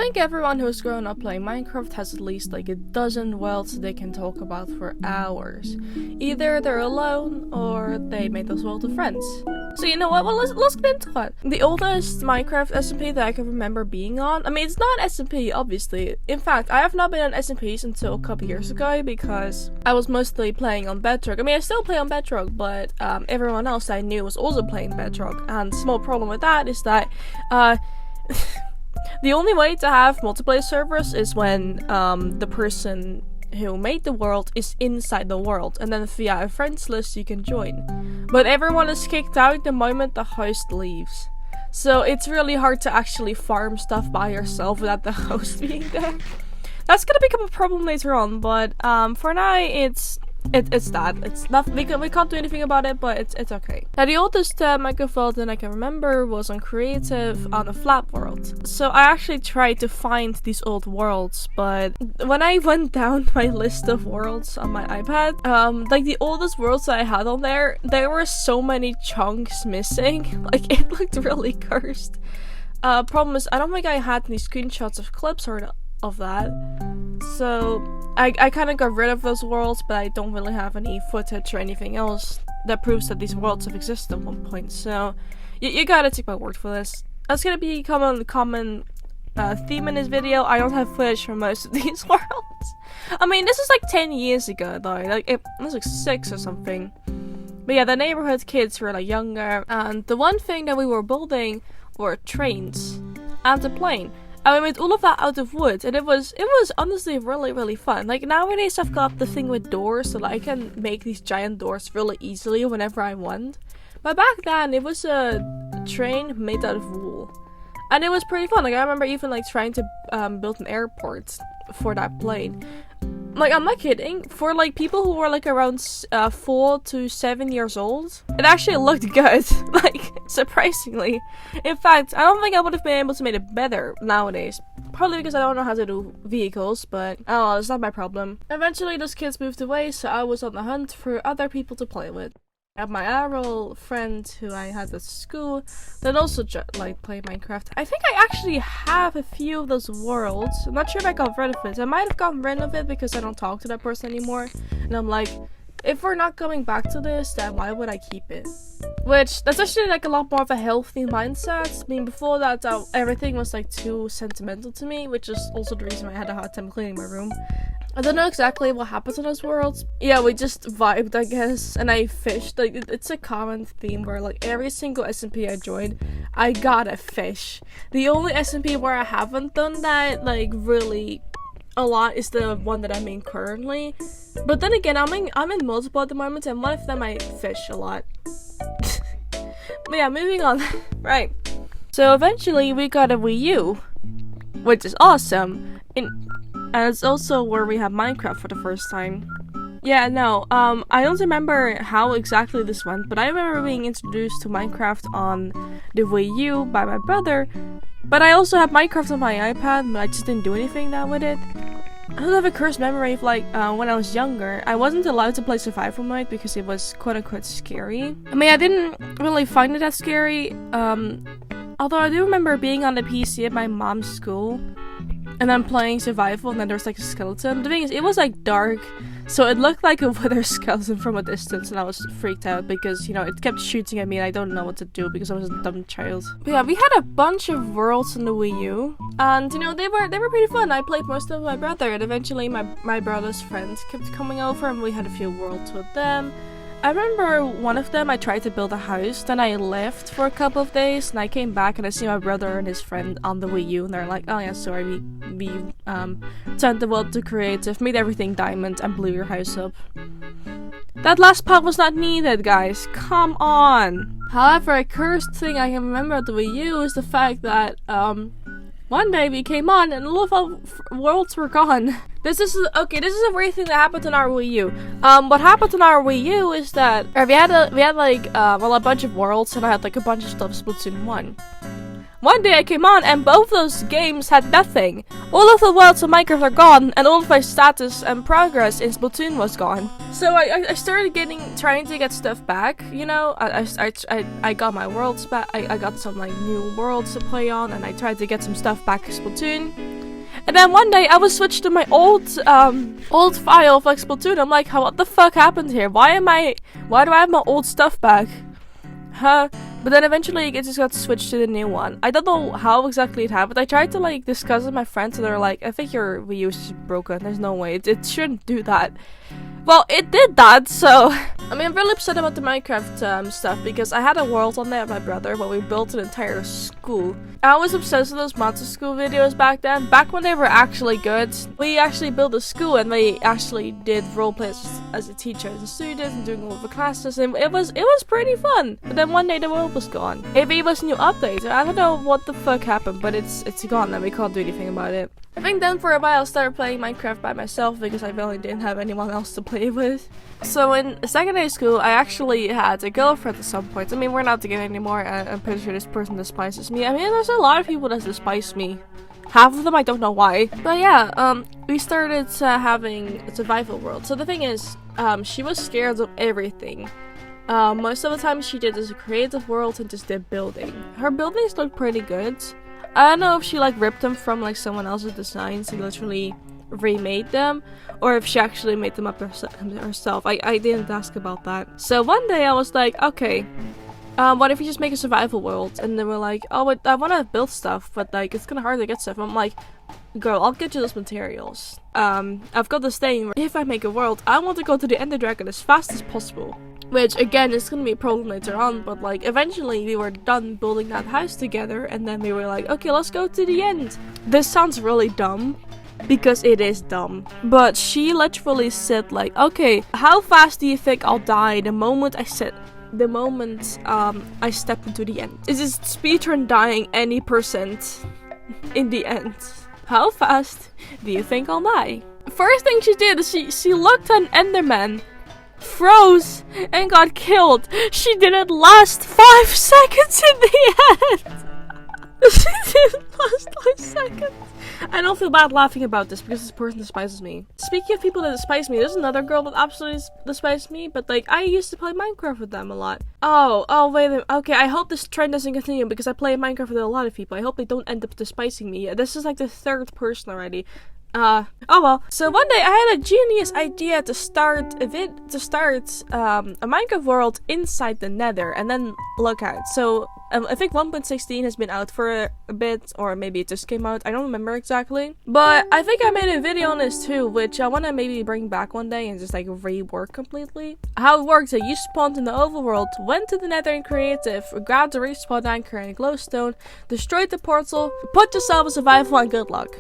think everyone who's grown up playing Minecraft has at least like a dozen worlds they can talk about for hours. Either they're alone or they made those worlds with friends. So you know what? Well, let's get into it. The oldest Minecraft SMP that I can remember being on. I mean, it's not SMP, obviously. In fact, I have not been on SMPs until a couple years ago because I was mostly playing on Bedrock. I mean, I still play on Bedrock, but everyone else I knew was also playing Bedrock. And the small problem with that is that the only way to have multiplayer servers is when the person who made the world is inside the world, and then via a friends list you can join. But everyone is kicked out the moment the host leaves. So it's really hard to actually farm stuff by yourself without the host being there. That's gonna become a problem later on, but for now it's that. It's not, we can't do anything about it, but it's okay. Now the oldest Minecraft world that I can remember was on creative on a flat world. So I actually tried to find these old worlds, but when I went down my list of worlds on my iPad, like the oldest worlds that I had on there were so many chunks missing. Like it looked really cursed. Problem is I don't think I had any screenshots of clips or of that. So I kind of got rid of those worlds, but I don't really have any footage or anything else that proves that these worlds have existed at one point. So you gotta take my word for this. That's gonna become a common theme in this video. I don't have footage for most of these worlds. I mean, this is like 10 years ago though. Like it was like 6 or something. But yeah, the neighborhood kids were like younger, and the one thing that we were building were trains and a plane. And we made all of that out of wood, and it was honestly really fun. Like nowadays I've got the thing with doors, so that I can make these giant doors really easily whenever I want. But back then it was a train made out of wool, and it was pretty fun. Like I remember even like trying to build an airport for that plane. Like I'm not kidding, for like people who were like around 4 to 7 years old, it actually looked good, like surprisingly. In fact, I don't think I would have been able to make it better nowadays. Probably because I don't know how to do vehicles, but oh, it's not my problem. Eventually those kids moved away, so I was on the hunt for other people to play with. I have my ARL friend who I had at school that also like play Minecraft. I think I actually have a few of those worlds. I'm not sure if I got rid of it. I might have gotten rid of it because I don't talk to that person anymore. And I'm like, if we're not going back to this, then why would I keep it? Which, that's actually like a lot more of a healthy mindset. I mean, before that, everything was like too sentimental to me, which is also the reason why I had a hard time cleaning my room. I don't know exactly what happened to those worlds. Yeah, we just vibed, I guess, and I fished. Like, it's a common theme where, like, every single SMP I joined, I got a fish. The only SMP where I haven't done that, like, really a lot is the one that I'm in currently. But then again, I'm in multiple at the moment, and one of them I fish a lot. But yeah, moving on. Right. So eventually we got a Wii U, which is awesome. And it's also where we have Minecraft for the first time. Yeah, no, I don't remember how exactly this went, but I remember being introduced to Minecraft on the Wii U by my brother. But I also have Minecraft on my iPad, but I just didn't do anything with it. I don't have a cursed memory of like when I was younger. I wasn't allowed to play survival mode because it was quote-unquote scary. I mean, I didn't really find it that scary. Although I do remember being on the PC at my mom's school, and then playing survival, and then there's like a skeleton. The thing is, it was like dark, so it looked like a wither skeleton from a distance, and I was freaked out because, you know, it kept shooting at me and I don't know what to do because I was a dumb child. But yeah, we had a bunch of worlds on the Wii U, and you know, they were pretty fun. I played most of my brother, and eventually my brother's friends kept coming over, and we had a few worlds with them. I remember one of them I tried to build a house, then I left for a couple of days, and I came back and I see my brother and his friend on the Wii U, and they're like, oh yeah, sorry, we turned the world to creative, made everything diamond, and blew your house up. That last part was not needed, guys, come on! However, a cursed thing I can remember at the Wii U is the fact that, one day we came on and all of our worlds were gone. This is a weird thing that happened on our Wii U. What happened on our Wii U is that we had a bunch of worlds, and I had like a bunch of stuff Splatoon 1. One day I came on and both those games had nothing. All of the worlds of Minecraft are gone, and all of my status and progress in Splatoon was gone. So I started trying to get stuff back, you know. I got my worlds back. I got some like new worlds to play on, and I tried to get some stuff back in Splatoon. And then one day I was switched to my old file of like Splatoon. I'm like, what the fuck happened here? Why do I have my old stuff back? Huh? But then eventually it just got switched to the new one. I don't know how exactly it happened. I tried to like discuss with my friends and they're like, I think your Wii U is broken. There's no way. It shouldn't do that. Well, it did that, so... I mean, I'm really upset about the Minecraft stuff because I had a world on there with my brother where we built an entire school. I was obsessed with those monster school videos back then. Back when they were actually good. We actually built a school and we actually did roleplays as a teacher and a student and doing all the classes, and it was pretty fun. But then one day the world was gone. Maybe it was a new update. I don't know what the fuck happened, but it's gone and we can't do anything about it. I think then for a while I started playing Minecraft by myself because I really didn't have anyone else to play with. So in secondary school, I actually had a girlfriend at some point. I mean, we're not together anymore. I'm pretty sure this person despises me. I mean, there's a lot of people that despise me. Half of them, I don't know why. But yeah, we started having a survival world. So the thing is, she was scared of everything. Most of the time she did is a creative world and just did building. Her buildings looked pretty good. I don't know if she like ripped them from like someone else's designs and literally remade them, or if she actually made them up herself. I didn't ask about that. So one day I was like, okay, what if we just make a survival world? And they were like, oh, I want to build stuff, but like it's kind of hard to get stuff. I'm like, girl, I'll get you those materials. I've got this thing where if I make a world, I want to go to the Ender Dragon as fast as possible. Which, again, is gonna be a problem later on, but, like, eventually we were done building that house together, and then we were like, okay, let's go to the end. This sounds really dumb, because it is dumb. But she literally said, like, okay, how fast do you think I'll die the moment I step into the end? Is this speedrun dying any percent in the end? How fast do you think I'll die? First thing she did is she looked at an Enderman, froze, and got killed. She didn't last 5 seconds in the end. She didn't last 5 seconds. I don't feel bad laughing about this because this person despises me. Speaking of people that despise me, there's another girl that absolutely despises me, but like I used to play Minecraft with them a lot. Oh wait a minute. Okay, I hope this trend doesn't continue because I play Minecraft with a lot of people. I hope they don't end up despising me. This is like the 3rd person already. Oh well. So one day I had a genius idea to start a Minecraft world inside the Nether and then look at it. So I think 1.16 has been out for a bit, or maybe it just came out. I don't remember exactly. But I think I made a video on this too, which I want to maybe bring back one day and just like rework completely. How it works is you spawned in the overworld, went to the Nether in creative, grabbed a respawn anchor and a glowstone, destroyed the portal, put yourself in survival and good luck.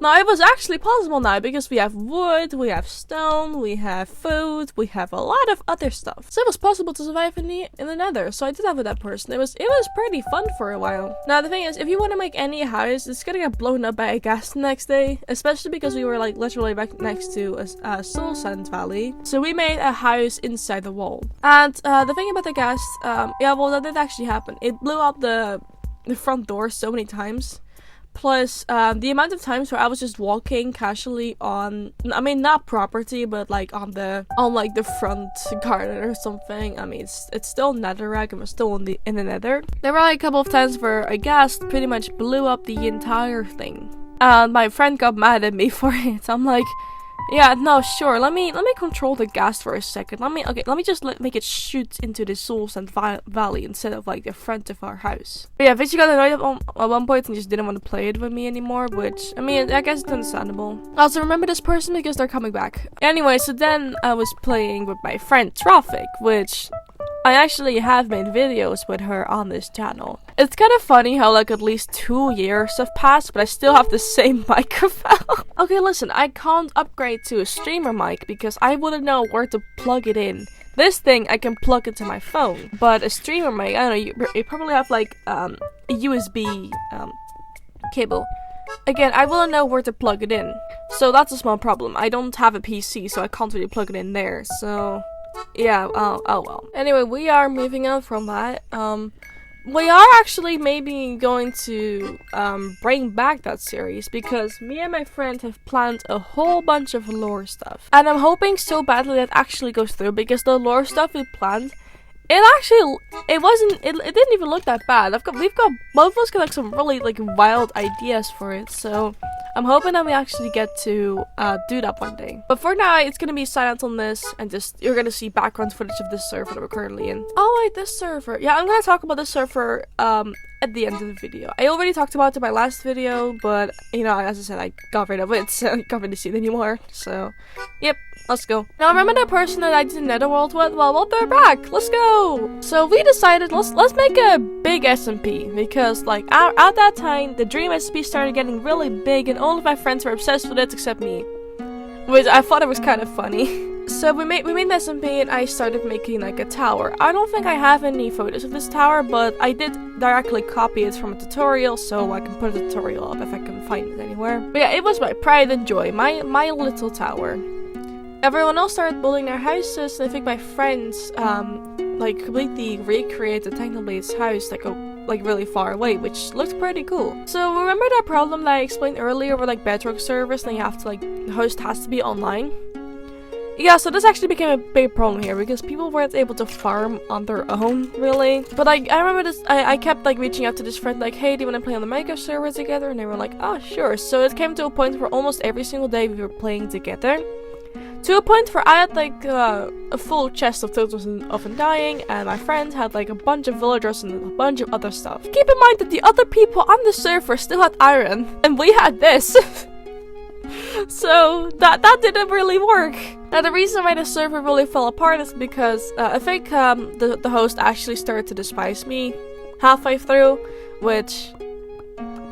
Now, it was actually possible now because we have wood, we have stone, we have food, we have a lot of other stuff. So it was possible to survive in the Nether. So I did that with that person. It was pretty fun for a while. Now, the thing is, if you want to make any house, it's gonna get blown up by a ghast the next day. Especially because we were like literally right next to a soul sand valley. So we made a house inside the wall. And the thing about the ghast, yeah, well, that did actually happen. It blew up the front door so many times. Plus, the amount of times where I was just walking casually on, I mean, not property, but like on like the front garden or something. I mean, it's still netherrack and we're still in the Nether. There were like a couple of times where a ghast pretty much blew up the entire thing. And my friend got mad at me for it. I'm like, yeah, no, sure. Let me control the ghast for a second. Let me just make it shoot into the soul sand valley instead of like the front of our house. But yeah, Vinci got annoyed at one point and just didn't want to play it with me anymore, which I mean, I guess it's understandable. I also remember this person because they're coming back. Anyway, so then I was playing with my friend Traffic, which I actually have made videos with her on this channel. It's kind of funny how like at least 2 years have passed, but I still have the same microphone. Okay, listen, I can't upgrade to a streamer mic because I wouldn't know where to plug it in. This thing I can plug into my phone, but a streamer mic, I don't know, you probably have like a USB cable. Again, I wouldn't know where to plug it in, so that's a small problem. I don't have a PC, so I can't really plug it in there, so yeah, oh well. Anyway, we are moving on from that. We are actually maybe going to bring back that series because me and my friend have planned a whole bunch of lore stuff. And I'm hoping so badly that actually goes through because the lore stuff we planned, it didn't even look that bad. We've got both of us got like some really like wild ideas for it, so I'm hoping that we actually get to do that one day. But for now, it's gonna be silent on this, and just you're gonna see background footage of this server that we're currently in. Oh wait, this server. Yeah, I'm gonna talk about this server at the end of the video. I already talked about it in my last video, but you know, as I said, I got rid of it, so I can't really see it anymore. So, yep, let's go. Now, remember that person that I did the Netherworld with? Well, they're back. Let's go. So we decided let's make a big SMP because like at that time the Dream SMP started getting really big, and all of my friends were obsessed with it except me, which I thought it was kind of funny. So we made the SMP, and I started making like a tower. I don't think I have any photos of this tower, but I did directly copy it from a tutorial, so I can put a tutorial up if I can find it anywhere. But yeah, it was my pride and joy, my little tower. Everyone else started building their houses, and I think my friends like completely recreated Technoblade's house like really far away, which looked pretty cool. So remember that problem that I explained earlier with like Bedrock servers, and you have to like the host has to be online? Yeah, so this actually became a big problem here because people weren't able to farm on their own, really. But I remember this, I kept like reaching out to this friend like, hey, do you want to play on the Minecraft server together? And they were like, oh, sure. So it came to a point where almost every single day we were playing together. To a point where I had like a full chest of totals of Undying, and my friend had like a bunch of villagers and a bunch of other stuff. Keep in mind that the other people on the server still had iron, and we had this. So that didn't really work. Now the reason why the server really fell apart is because I think the host actually started to despise me halfway through, which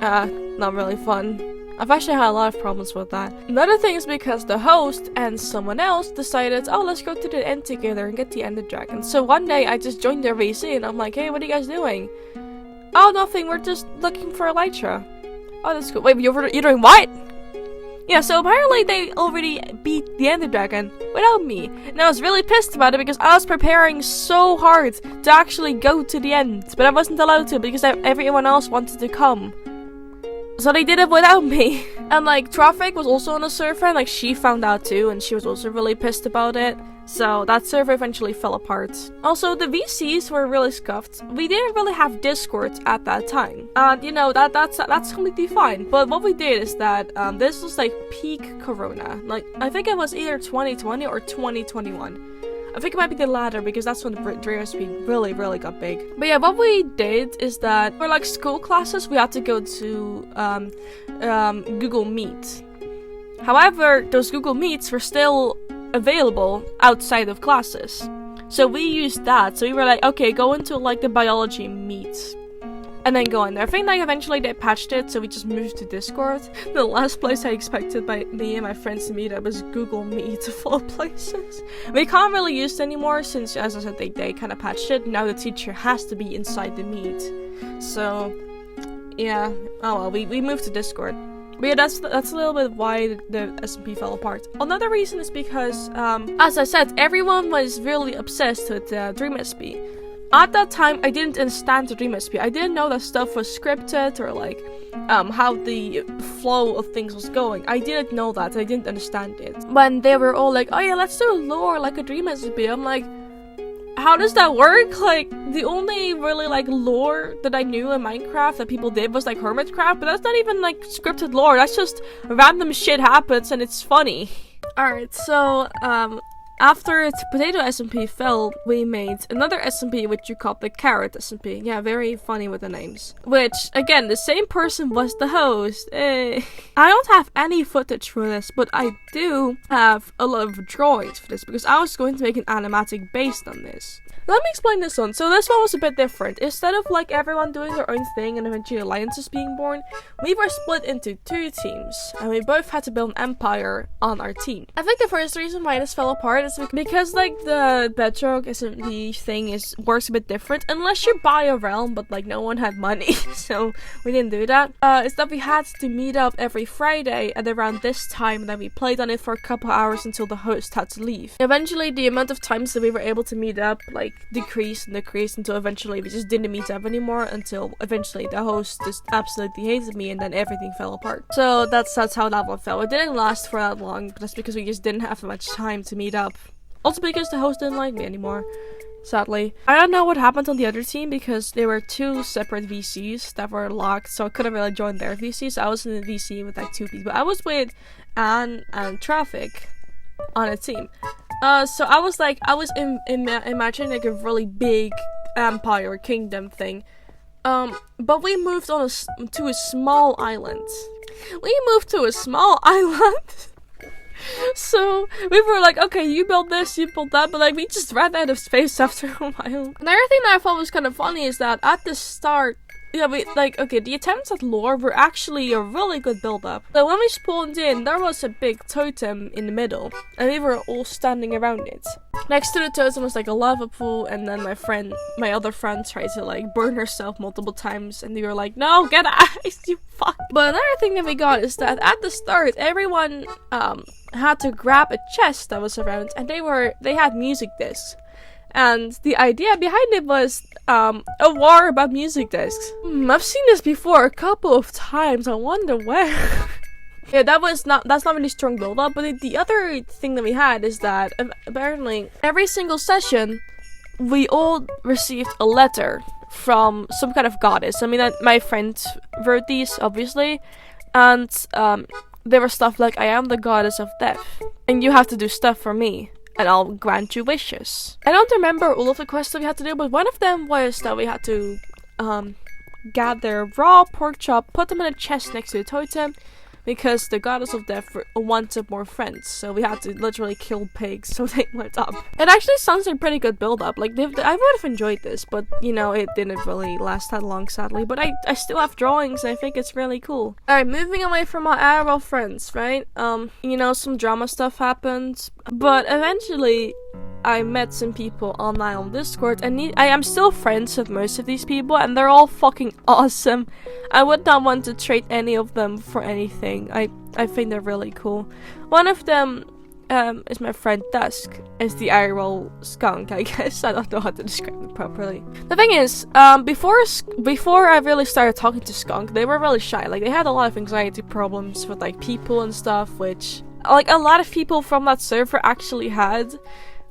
not really fun. I've actually had a lot of problems with that. Another thing is because the host and someone else decided, oh, let's go to the end together and get the Ender Dragon. So one day I just joined their VC and I'm like, hey, what are you guys doing? Oh, nothing, we're just looking for Elytra. Oh, that's cool. Wait, you're doing what? Yeah, so apparently they already beat the Ender Dragon without me. And I was really pissed about it because I was preparing so hard to actually go to the end. But I wasn't allowed to because everyone else wanted to come. So they did it without me. And like Traffic was also on the server, and like she found out too, and she was also really pissed about it. So that server eventually fell apart. Also, the VCs were really scuffed. We didn't really have Discord at that time. And you know, that's completely fine. But what we did is that this was like peak Corona. Like I think it was either 2020 or 2021. I think it might be the latter because that's when the Dream SP really got big. But yeah, what we did is that for like school classes, we had to go to Google Meet. However, those Google Meets were still available outside of classes. So we used that. So we were like, okay, go into like the biology meet. And then go in there. I think like eventually they patched it, so we just moved to Discord. The last place I expected me and my friends to meet up was Google Meet of all places. We can't really use it anymore since, as I said, they kind of patched it. Now the teacher has to be inside the meet. So, yeah. Oh well, we moved to Discord. But yeah, that's a little bit why the SMP fell apart. Another reason is because, as I said, everyone was really obsessed with Dream SP. At that time, I didn't understand the Dream SP. I didn't know that stuff was scripted or like how the flow of things was going. I didn't know that. I didn't understand it. When they were all like, oh yeah, let's do lore like a Dream SP. I'm like, how does that work? Like, the only really like lore that I knew in Minecraft that people did was like Hermitcraft, but that's not even like scripted lore. That's just random shit happens and it's funny. Alright, so after Potato SMP fell, we made another SMP which you called the Carrot SMP. Yeah, very funny with the names. Which, again, the same person was the host. I don't have any footage for this, but I do have a lot of drawings for this because I was going to make an animatic based on this. Let me explain this one. So this one was a bit different. Instead of like everyone doing their own thing and eventually alliances being born, we were split into two teams and we both had to build an empire on our team. I think the first reason why this fell apart is because like the Bedrock SMP thing works a bit different unless you buy a realm, but like no one had money, so we didn't do that. Is that we had to meet up every Friday at around this time, and then we played on it for a couple hours until the host had to leave. Eventually the amount of times that we were able to meet up like decreased until eventually we just didn't meet up anymore, until eventually the host just absolutely hated me and then everything fell apart. So that's how that one fell. It didn't last for that long, but that's because we just didn't have much time to meet up. Also because the host didn't like me anymore. sadly. I don't know what happened on the other team because there were 2 separate VCs that were locked, so I couldn't really join their VC. So I was in the VC with like 2 people. I was with Anne and Traffic on a team. So I was imagining like a really big empire kingdom thing. But we moved on to a small island. So we were like, okay, you build this, you build that, but like we just ran out of space after a while. Another thing that I thought was kind of funny is that at the start, the attempts at lore were actually a really good build-up. So when we spawned in, there was a big totem in the middle, and we were all standing around it. Next to the totem was like a lava pool, and then my other friend tried to like burn herself multiple times, and they were like, no, get out, you fuck. But another thing that we got is that at the start, everyone had to grab a chest that was around, and they had music discs. And the idea behind it was a war about music discs. I've seen this before a couple of times. I wonder where. Yeah, that's not really strong build up. But the other thing that we had is that apparently every single session we all received a letter from some kind of goddess. I mean, my friend wrote these obviously, and there was stuff like, I am the goddess of death, and you have to do stuff for me, and I'll grant you wishes. I don't remember all of the quests that we had to do, but one of them was that we had to gather raw pork chop, put them in a chest next to the totem, because the goddess of death wanted more friends, so we had to literally kill pigs so they went up. It actually sounds like a pretty good build-up. Like, I would have enjoyed this, but, you know, it didn't really last that long, sadly. But I still have drawings, and I think it's really cool. Alright, moving away from our IRL friends, right? You know, some drama stuff happened, but eventually I met some people online on Discord, and I am still friends with most of these people, and they're all fucking awesome. I would not want to trade any of them for anything. I think they're really cool. One of them is my friend Dusk. It's the IRL skunk, I guess. I don't know how to describe it properly. The thing is, before I really started talking to Skunk, they were really shy. Like, they had a lot of anxiety problems with like people and stuff, which like a lot of people from that server actually had.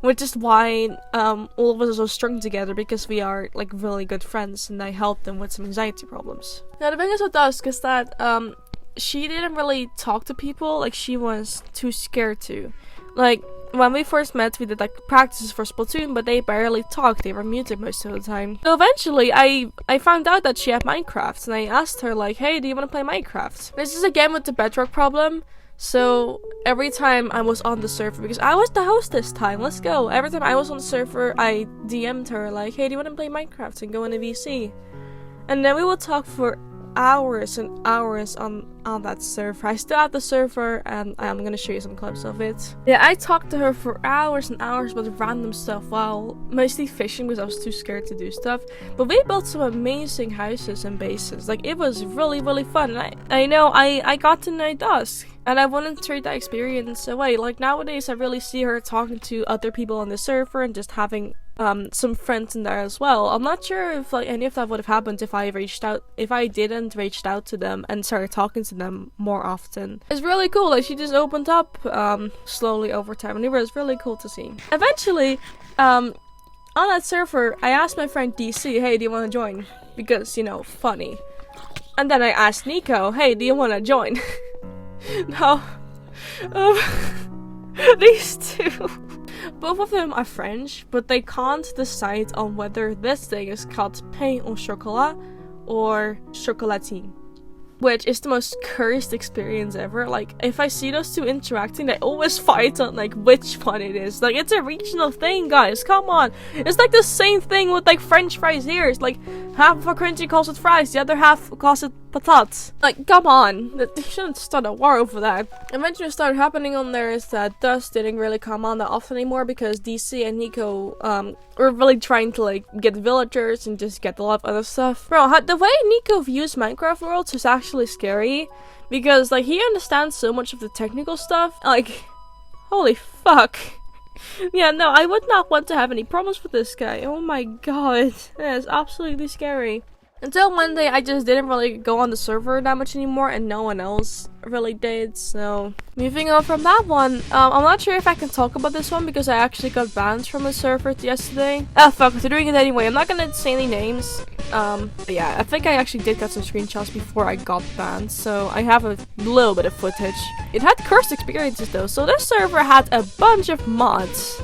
Which is why all of us are strung together, because we are like really good friends, and I helped them with some anxiety problems. Now the thing is with Dusk is that she didn't really talk to people. Like, she was too scared to. Like, when we first met, we did like practices for Splatoon, but they barely talked. They were muted most of the time. So eventually I found out that she had Minecraft, and I asked her like, hey, do you want to play Minecraft? This is again with the bedrock problem. So every time I was on the server, because I was the host this time, let's go. Every time I was on the server, I DM'd her like, hey, do you want to play Minecraft and go in a VC? And then we would talk for hours and hours on that server. I still have the server, and I'm gonna show you some clips of it. Yeah, I talked to her for hours and hours about random stuff, while mostly fishing because I was too scared to do stuff. But we built some amazing houses and bases. Like, it was really, really fun. And I know I got to know Dusk, and I wouldn't trade that experience away. Like, nowadays I really see her talking to other people on the server and just having some friends in there as well. I'm not sure if like any of that would have happened if I didn't reach out to them and started talking to them more often. It's really cool. Like, she just opened up slowly over time, and it was really cool to see. Eventually, on that server, I asked my friend DC, hey, do you want to join? Because, you know, funny. And then I asked Nico, hey, do you want to join? No. These two. Both of them are French, but they can't decide on whether this thing is called pain au chocolat or chocolatine, which is the most cursed experience ever. Like, if I see those two interacting, they always fight on like which one it is. Like, it's a regional thing, guys, come on. It's like the same thing with like French fries here. It's like half of our country calls it fries, the other half calls it patates. Like, come on, they shouldn't start a war over that. Eventually what started happening on there is that Dust didn't really come on that often anymore, because DC and Nico were really trying to like get villagers and just get a lot of other stuff. Bro, the way Nico views Minecraft worlds is actually scary, because like he understands so much of the technical stuff. Like, holy fuck. Yeah, no, I would not want to have any problems with this guy. Oh my god, that is absolutely scary. Until one day, I just didn't really go on the server that much anymore, and no one else really did. So moving on from that one, I'm not sure if I can talk about this one because I actually got banned from the server yesterday. Ah, fuck, they're doing it anyway. I'm not gonna say any names. But yeah, I think I actually did get some screenshots before I got banned, so I have a little bit of footage. It had cursed experiences though, so this server had a bunch of mods.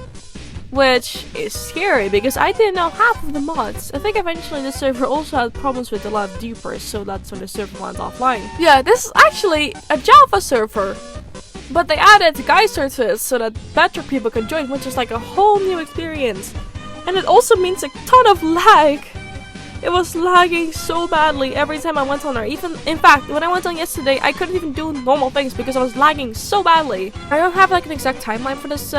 Which is scary because I didn't know half of the mods. I think eventually the server also had problems with a lot of dupers, so that's when the server went offline. Yeah, this is actually a Java server, but they added geyser to it so that better people can join, which is like a whole new experience. And it also means a ton of lag. It was lagging so badly every time I went on there. Even, in fact, when I went on yesterday, I couldn't even do normal things because I was lagging so badly. I don't have like an exact timeline for this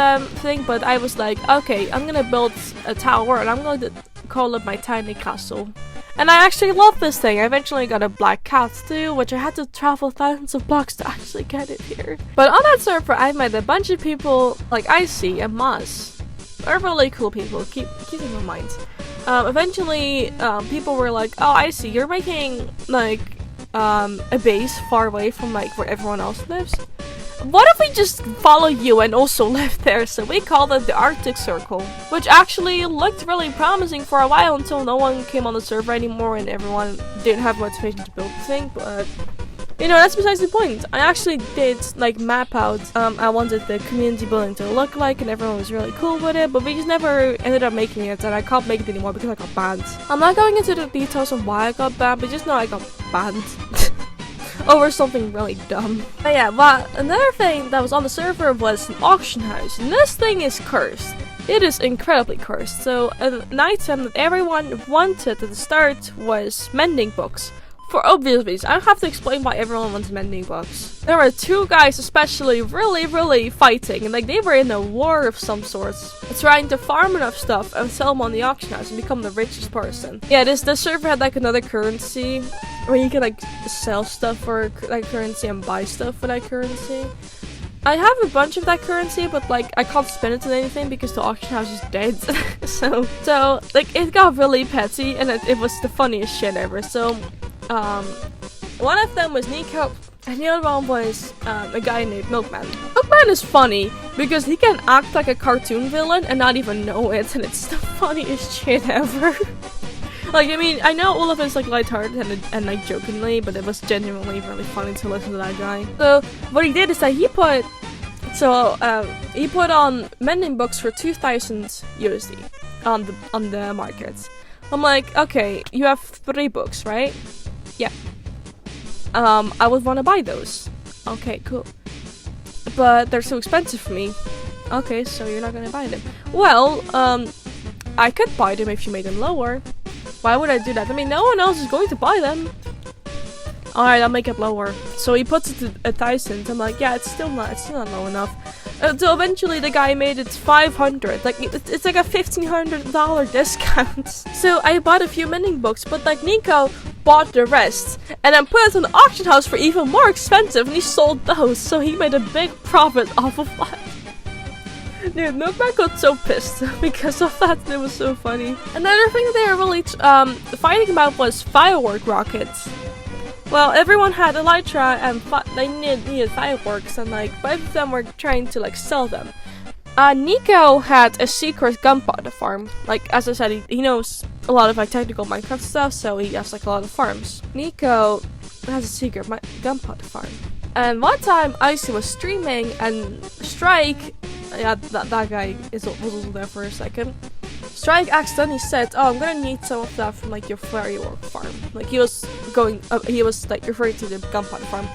thing, but I was like, okay, I'm gonna build a tower and I'm going to call it my tiny castle. And I actually love this thing. I eventually got a black cat too, which I had to travel thousands of blocks to actually get it here. But on that server, I met a bunch of people like Icy and Maz. They're really cool people, keep them in mind. Eventually, people were like, oh, I see, you're making, like, a base far away from, like, where everyone else lives. What if we just follow you and also live there? So we called it the Arctic Circle, which actually looked really promising for a while until no one came on the server anymore and everyone didn't have motivation to build the thing, but... You know, that's besides the point. I actually did, like, map out, I wanted the community building to look like, and everyone was really cool with it, but we just never ended up making it, and I can't make it anymore because I got banned. I'm not going into the details of why I got banned, but just know I got banned. Over something really dumb. But yeah, but another thing that was on the server was an auction house, and this thing is cursed. It is incredibly cursed. So, an item that everyone wanted at the start was mending books. For obvious reasons, I don't have to explain why everyone wants mending books. There were two guys especially really fighting, and like they were in a war of some sorts, trying to farm enough stuff and sell them on the auction house and become the richest person. Yeah, this server had like another currency where you can like sell stuff for that currency and buy stuff for that currency. I have a bunch of that currency, but like I can't spend it on anything because the auction house is dead. so like it got really petty, and it was the funniest shit ever. So one of them was Nico, and the other one was a guy named Milkman. Milkman is funny because he can act like a cartoon villain and not even know it, and it's the funniest shit ever. Like, I mean, I know all of it's like lighthearted and like jokingly, but it was genuinely really funny to listen to that guy. So what he did is that he put on mending books for 2,000 USD on the market. I'm like, okay, you have 3 books, right? Yeah. I would want to buy those. Okay, cool. But they're so expensive for me. Okay, so you're not gonna buy them. Well, I could buy them if you made them lower. Why would I do that? I mean, no one else is going to buy them. Alright, I'll make it lower. So he puts it to 1,000. I'm like, yeah, it's still not low enough. So eventually the guy made it 500. Like, it's like a $1,500 discount. So I bought a few mending books, but like Nico bought the rest. And then put it on the auction house for even more expensive, and he sold those. So he made a big profit off of that. Dude, Milkman got so pissed because of that. It was so funny. Another thing that they were really fighting about was firework rockets. Well, everyone had elytra and they needed fireworks, and like both of them were trying to like sell them. Nico had a secret gunpowder farm. Like, as I said, he knows a lot of like technical Minecraft stuff, so he has like a lot of farms. Nico has a secret gunpowder farm. And one time, Icy was streaming, and Strike, yeah, that guy was also there for a second. Strike accidentally said, "Oh, I'm gonna need some of that from like your firework farm." Like he was like referring to the gunpowder farm.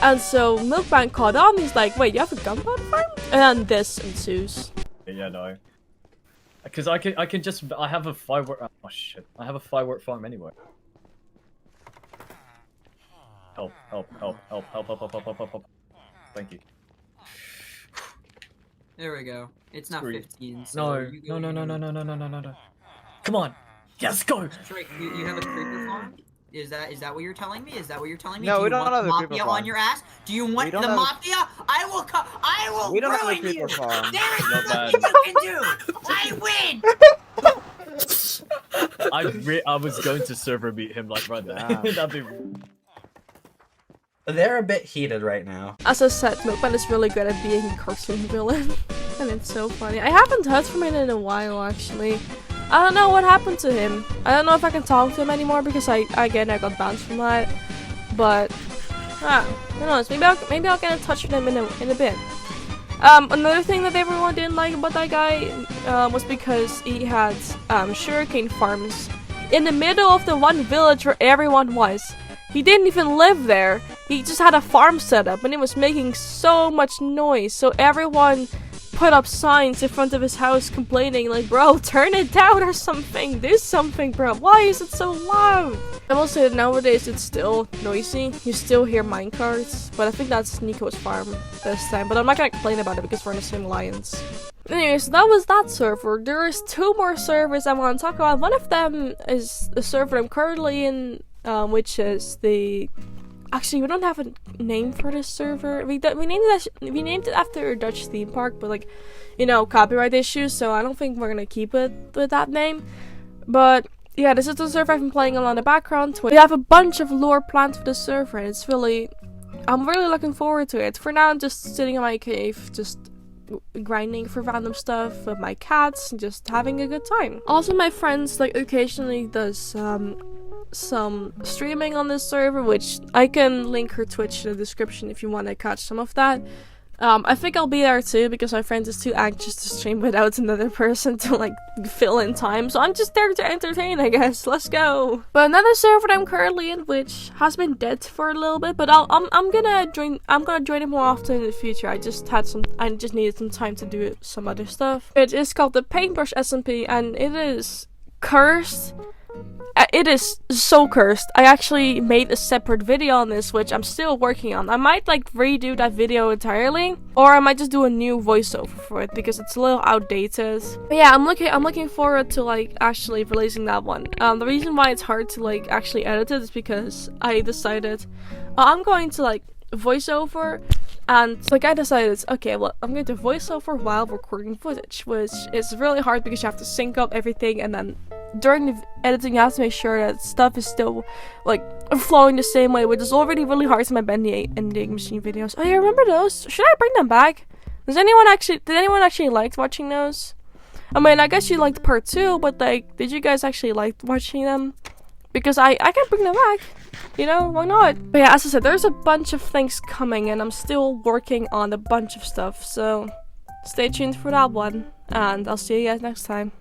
And so Milkman caught on. He's like, "Wait, you have a gunpowder farm?" And this ensues. Yeah, no. Because I have a firework. Oh shit! I have a firework farm anyway. Help! Help! Thank you. There we go. It's not 15. So No. Come on. Yes, go. Drake, you have a creeper farm? Is that what you're telling me? No, we don't have a creeper mafia farm. on your ass? Do you want the mafia? I will come. I will We don't have a ruin you. creeper farm. There is nothing you can do. I win. I was going to server meet him like right there. That'd be. They're a bit heated right now. As I said, Milkman is really good at being a cartoon villain. And it's so funny. I haven't heard from him in a while, actually. I don't know what happened to him. I don't know if I can talk to him anymore because I got banned from that. But, who knows? Maybe I'll get in touch with him in a bit. Another thing that everyone didn't like about that guy was because he had sugarcane farms in the middle of the one village where everyone was. He didn't even live there. He just had a farm set up and it was making so much noise. So everyone put up signs in front of his house complaining like, bro, turn it down or something. Do something, bro. Why is it so loud? I will say that nowadays it's still noisy. You still hear minecarts. But I think that's Nico's farm this time. But I'm not gonna complain about it because we're in the same alliance. Anyways, that was that server. There is 2 more servers I want to talk about. One of them is the server I'm currently in. Which is the... Actually, we don't have a name for this server. We named it after a Dutch theme park, but like, you know, copyright issues, so I don't think we're gonna keep it with that name. But yeah, this is the server I've been playing on in the background. We have a bunch of lore planned for the server, and it's really... I'm really looking forward to it. For now, I'm just sitting in my cave, just grinding for random stuff with my cats, and just having a good time. Also, my friends, like, occasionally does, some streaming on this server, which I can link her Twitch in the description if you want to catch some of that. I think I'll be there too because my friend is too anxious to stream without another person to like fill in time, so I'm just there to entertain, I guess. Let's go. But another server that I'm currently in, which has been dead for a little bit, but I'm gonna join it more often in the future. I just needed some time to do some other stuff. It is called the Paintbrush SMP, and it is cursed. It is so cursed. I actually made a separate video on this, which I'm still working on. I might like redo that video entirely, or I might just do a new voiceover for it because it's a little outdated. But yeah, I'm looking forward to like actually releasing that one. The reason why it's hard to like actually edit it is because I decided I'm going to like voiceover. And like I decided, okay, well, I'm going to voiceover while recording footage, which is really hard because you have to sync up everything, and then during the editing you have to make sure that stuff is still like flowing the same way, which is already really hard in my vending machine videos. Oh yeah, remember those? Should I bring them back? Did anyone actually like watching those? I mean, I guess you liked part 2, but like, did you guys actually like watching them? Because I can bring them back. You know, why not? But yeah, as I said, there's a bunch of things coming and I'm still working on a bunch of stuff, so stay tuned for that one, and I'll see you guys next time.